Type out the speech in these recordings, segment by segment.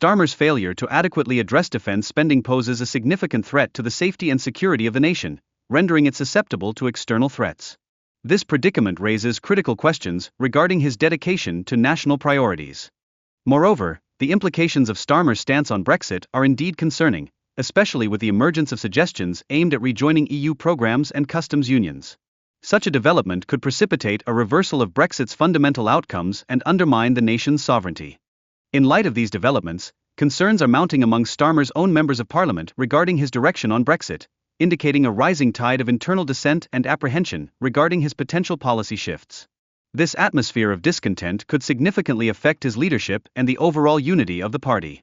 Starmer's failure to adequately address defense spending poses a significant threat to the safety and security of the nation, rendering it susceptible to external threats. This predicament raises critical questions regarding his dedication to national priorities. Moreover, the implications of Starmer's stance on Brexit are indeed concerning, especially with the emergence of suggestions aimed at rejoining EU programs and customs unions. Such a development could precipitate a reversal of Brexit's fundamental outcomes and undermine the nation's sovereignty. In light of these developments, concerns are mounting among Starmer's own members of parliament regarding his direction on Brexit, indicating a rising tide of internal dissent and apprehension regarding his potential policy shifts. This atmosphere of discontent could significantly affect his leadership and the overall unity of the party.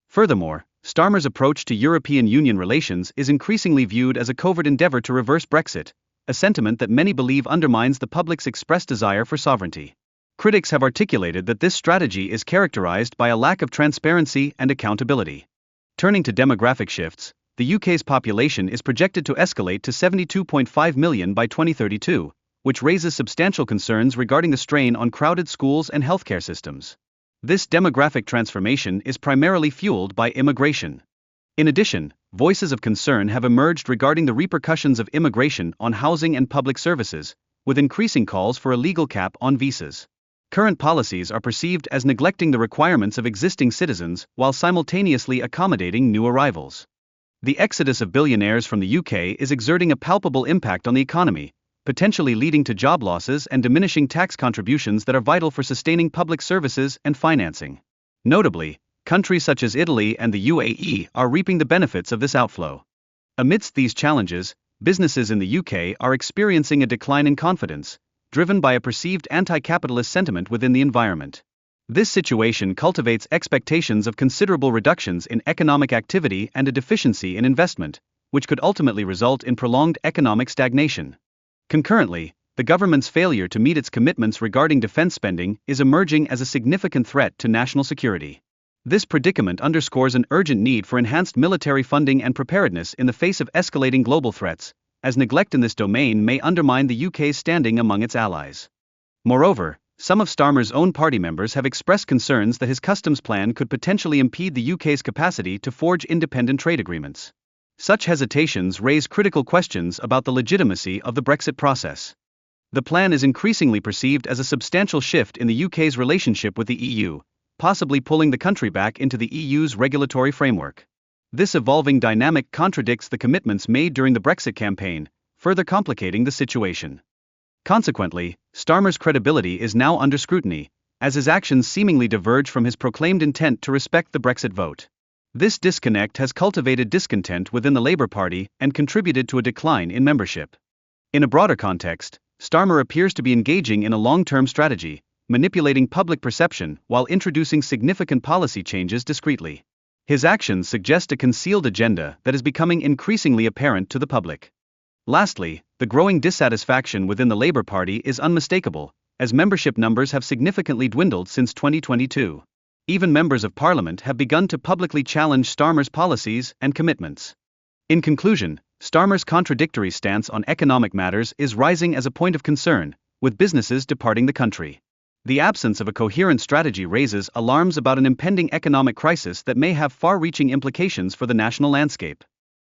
Furthermore, Starmer's approach to European Union relations is increasingly viewed as a covert endeavor to reverse Brexit, a sentiment that many believe undermines the public's expressed desire for sovereignty. Critics have articulated that this strategy is characterized by a lack of transparency and accountability. Turning to demographic shifts, the UK's population is projected to escalate to 72.5 million by 2032, which raises substantial concerns regarding the strain on crowded schools and healthcare systems. This demographic transformation is primarily fueled by immigration. In addition, voices of concern have emerged regarding the repercussions of immigration on housing and public services, with increasing calls for a legal cap on visas. Current policies are perceived as neglecting the requirements of existing citizens while simultaneously accommodating new arrivals. The exodus of billionaires from the UK is exerting a palpable impact on the economy, potentially leading to job losses and diminishing tax contributions that are vital for sustaining public services and financing. Notably, countries such as Italy and the UAE are reaping the benefits of this outflow. Amidst these challenges, businesses in the UK are experiencing a decline in confidence, driven by a perceived anti-capitalist sentiment within the environment. This situation cultivates expectations of considerable reductions in economic activity and a deficiency in investment, which could ultimately result in prolonged economic stagnation. Concurrently, the government's failure to meet its commitments regarding defense spending is emerging as a significant threat to national security. This predicament underscores an urgent need for enhanced military funding and preparedness in the face of escalating global threats, as neglect in this domain may undermine the UK's standing among its allies. Moreover, some of Starmer's own party members have expressed concerns that his customs plan could potentially impede the UK's capacity to forge independent trade agreements. Such hesitations raise critical questions about the legitimacy of the Brexit process. The plan is increasingly perceived as a substantial shift in the UK's relationship with the EU, possibly pulling the country back into the EU's regulatory framework. This evolving dynamic contradicts the commitments made during the Brexit campaign, further complicating the situation. Consequently, Starmer's credibility is now under scrutiny, as his actions seemingly diverge from his proclaimed intent to respect the Brexit vote. This disconnect has cultivated discontent within the Labour Party and contributed to a decline in membership. In a broader context, Starmer appears to be engaging in a long-term strategy, manipulating public perception while introducing significant policy changes discreetly. His actions suggest a concealed agenda that is becoming increasingly apparent to the public. Lastly, the growing dissatisfaction within the Labour Party is unmistakable, as membership numbers have significantly dwindled since 2022. Even members of Parliament have begun to publicly challenge Starmer's policies and commitments. In conclusion, Starmer's contradictory stance on economic matters is rising as a point of concern, with businesses departing the country. The absence of a coherent strategy raises alarms about an impending economic crisis that may have far-reaching implications for the national landscape.